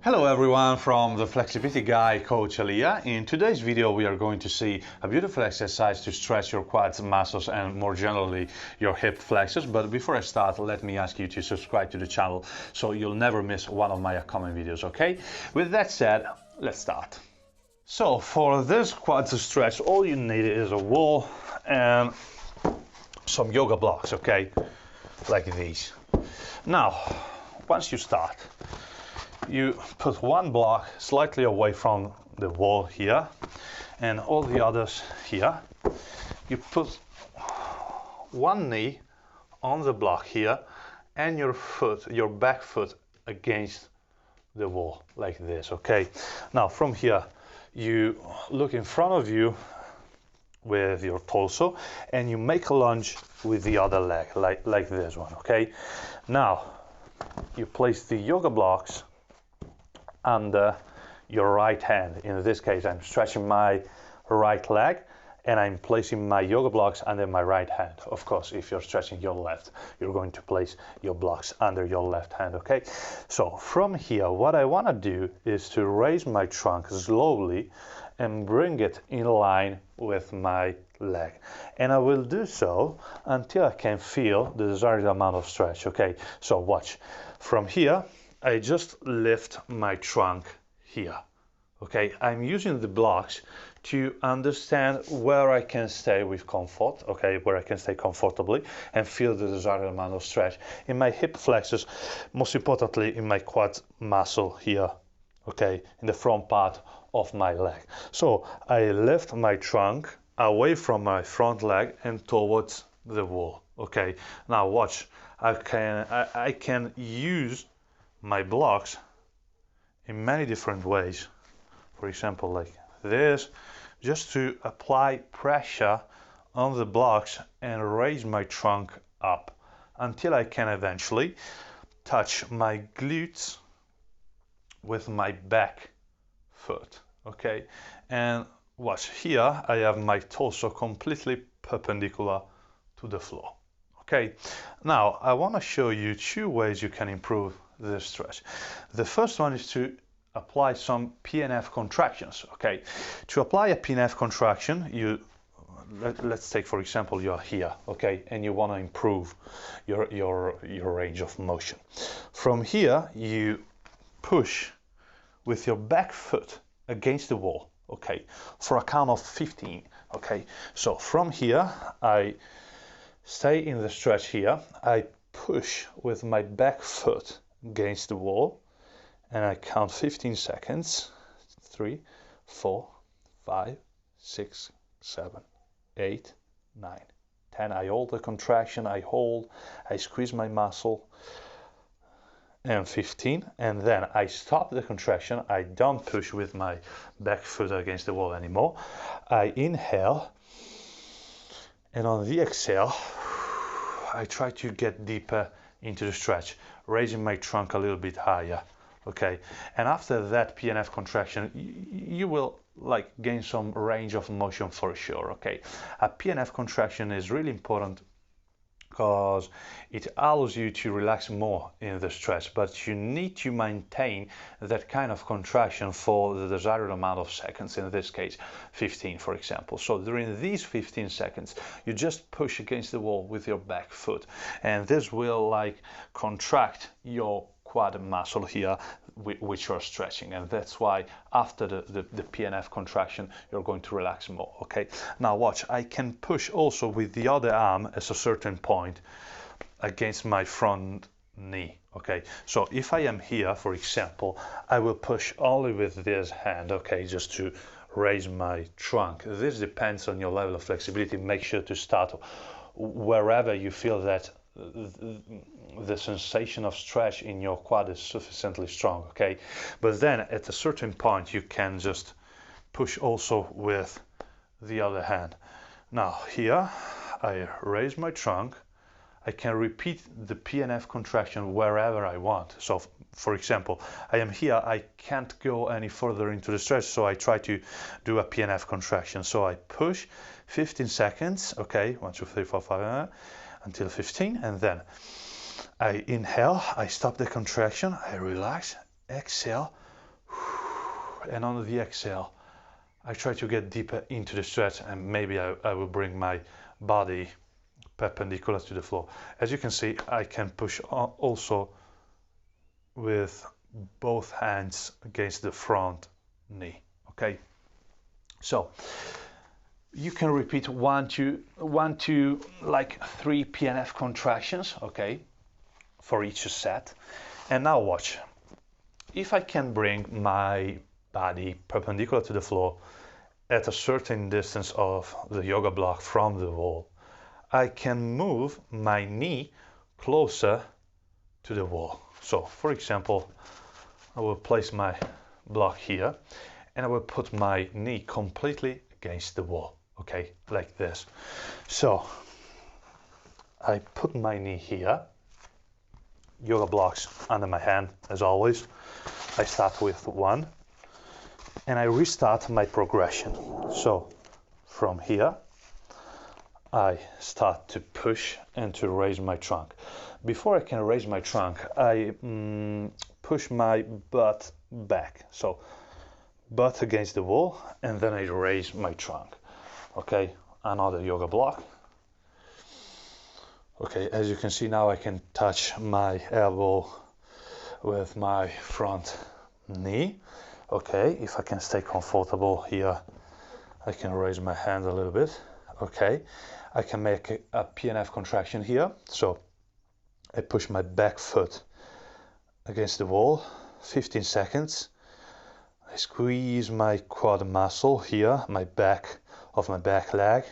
Hello everyone, from the Flexibility Guy, Coach Elia. In today's video we are going to see a beautiful exercise to stretch your quads muscles and more generally your hip flexors. But before I start, let me ask you to subscribe to the channel so you'll never miss one of my upcoming videos, okay? With that said, let's start. So for this quads stretch, all you need is a wall and some yoga blocks, okay? Like these. Now, once you start, you put one block slightly away from the wall here and all the others here. You put one knee on the block here and your foot, your back foot, against the wall like this, okay? Now from here you look in front of you with your torso and you make a lunge with the other leg like this one, okay? Now you place the yoga blocks under your right hand. In this case, I'm stretching my right leg and I'm placing my yoga blocks under my right hand. Of course, if you're stretching your left, you're going to place your blocks under your left hand, okay? So from here, what I want to do is to raise my trunk slowly and bring it in line with my leg. And I will do so until I can feel the desired amount of stretch, okay? So watch. From here, I just lift my trunk here, okay? I'm using the blocks to understand where I can stay with comfort, okay? Where I can stay comfortably and feel the desired amount of stretch in my hip flexors, most importantly in my quad muscle here, okay? In the front part of my leg. So I lift my trunk away from my front leg and towards the wall, okay? Now watch, I can use my blocks in many different ways. For example, like this, just to apply pressure on the blocks and raise my trunk up until I can eventually touch my glutes with my back foot, okay? And watch, here I have my torso completely perpendicular to the floor, okay? Now I want to show you two ways you can improve this stretch. The first one is to apply some PNF contractions, okay? To apply a PNF contraction, let's take for example you're here, okay, and you want to improve your range of motion. From here you push with your back foot against the wall, okay, for a count of 15, okay? So from here I stay in the stretch here, I push with my back foot against the wall and I count 15 seconds. 3, 4, 5, 6, 7, 8, 9, 10. I hold the contraction, I hold, I squeeze my muscle, and 15, and then I stop the contraction. I don't push with my back foot against the wall anymore. I inhale, and on the exhale I try to get deeper into the stretch, raising my trunk a little bit higher, okay? And after that PNF contraction, you will like gain some range of motion for sure, okay? A PNF contraction is really important because it allows you to relax more in the stretch, but you need to maintain that kind of contraction for the desired amount of seconds, in this case 15 for example. So during these 15 seconds you just push against the wall with your back foot, and this will like contract your quad muscle here which you're stretching, and that's why after the PNF contraction you're going to relax more, okay? Now watch, I can push also with the other arm at a certain point against my front knee, okay? So if I am here for example, I will push only with this hand, okay, just to raise my trunk. This depends on your level of flexibility. Make sure to start wherever you feel that the sensation of stretch in your quad is sufficiently strong, okay? But then at a certain point you can just push also with the other hand. Now here I raise my trunk, I can repeat the PNF contraction wherever I want. So for example, I am here, I can't go any further into the stretch, so I try to do a PNF contraction. So I push 15 seconds, okay, 1, 2, 3, 4, 5, until 15, and then I inhale, I stop the contraction, I relax, exhale, And on the exhale, I try to get deeper into the stretch, and maybe I will bring my body perpendicular to the floor. As you can see, I can push also with both hands against the front knee. Okay, so you can repeat one to like 3 PNF contractions, okay, for each set. And now watch. If I can bring my body perpendicular to the floor at a certain distance of the yoga block from the wall, I can move my knee closer to the wall. So, for example, I will place my block here and I will put my knee completely against the wall, okay, like this. So, I put my knee here, yoga blocks under my hand as always. I start with 1 and I restart my progression. So, from here, I start to push and to raise my trunk. Before I can raise my trunk, I push my butt back. So, butt against the wall, and then I raise my trunk. Okay, another yoga block. Okay, as you can see now, I can touch my elbow with my front knee. Okay, if I can stay comfortable here, I can raise my hand a little bit. Okay, I can make a PNF contraction here. So I push my back foot against the wall, 15 seconds. I squeeze my quad muscle here, my back of my back leg.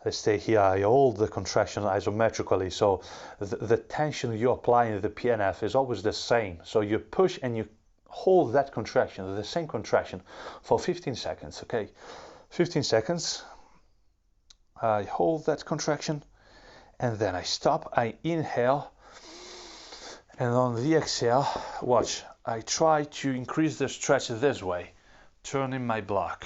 I stay here, I hold the contraction isometrically, so the tension you apply in the PNF is always the same. So you push and you hold that contraction, the same contraction, for 15 seconds, okay? 15 seconds, I hold that contraction, and then I stop, I inhale, and on the exhale, watch, I try to increase the stretch this way, turning my block.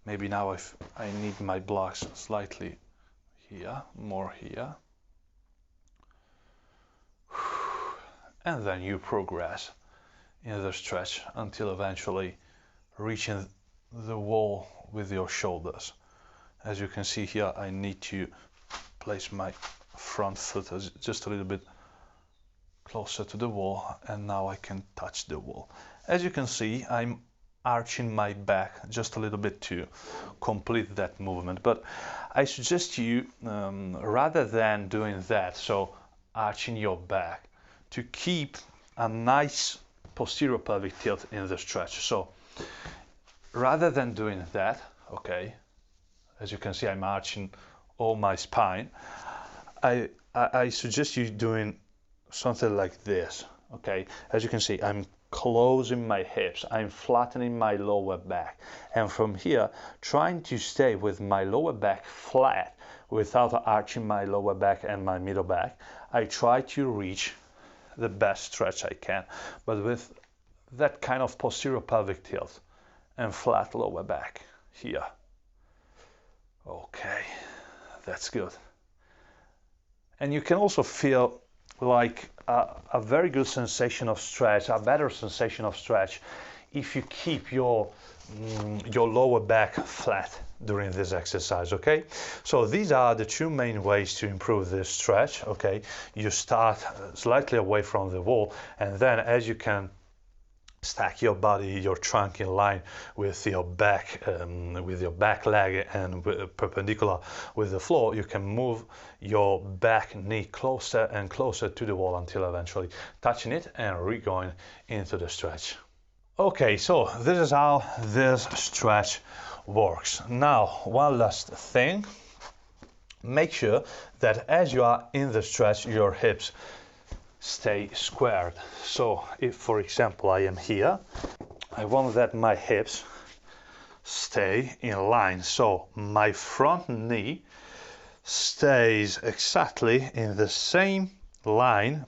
Maybe now if I need my blocks slightly here, more here. And then you progress in the stretch until eventually reaching the wall with your shoulders. As you can see here, I need to place my front foot just a little bit closer to the wall, and now I can touch the wall. As you can see, I'm arching my back just a little bit to complete that movement, but I suggest you rather than doing that, so arching your back, to keep a nice posterior pelvic tilt in the stretch. So rather than doing that, okay, as you can see, I'm arching all my spine. I suggest you doing something like this, okay? As you can see, I'm closing my hips, I'm flattening my lower back, and from here trying to stay with my lower back flat without arching my lower back and my middle back. I try to reach the best stretch I can, but with that kind of posterior pelvic tilt and flat lower back here. Okay, that's good. And you can also feel like a very good sensation of stretch, a better sensation of stretch, if you keep your lower back flat during this exercise, okay? So these are the two main ways to improve this stretch, okay? You start slightly away from the wall, and then as you can stack your body, your trunk in line with your back leg and perpendicular with the floor, you can move your back knee closer and closer to the wall until eventually touching it and re-going into the stretch. Okay, so this is how this stretch works. Now, one last thing. Make sure that as you are in the stretch, your hips stay squared. So if, for example, I am here, I want that my hips stay in line. So my front knee stays exactly in the same line,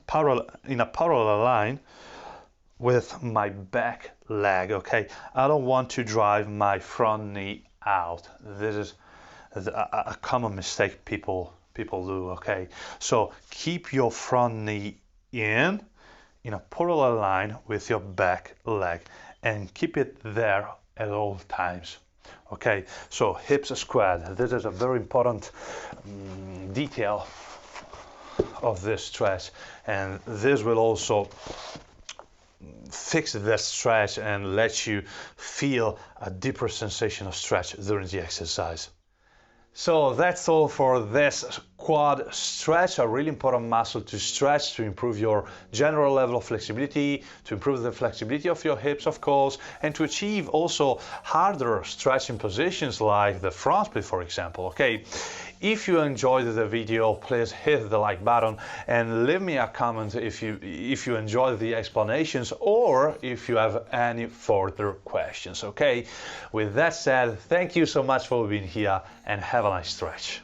in a parallel line with my back leg, okay? I don't want to drive my front knee out. This is a common mistake people do, okay? So keep your front knee in in a parallel line with your back leg and keep it there at all times. Okay, so hips squat. This is a very important detail of this stretch, and this will also fix that stretch and let you feel a deeper sensation of stretch during the exercise. So that's all for this quad stretch, a really important muscle to stretch to improve your general level of flexibility, to improve the flexibility of your hips, of course, and to achieve also harder stretching positions like the front split, for example. Okay, if you enjoyed the video, please hit the like button and leave me a comment if you enjoyed the explanations or if you have any further questions. Okay, with that said, thank you so much for being here and have a nice stretch.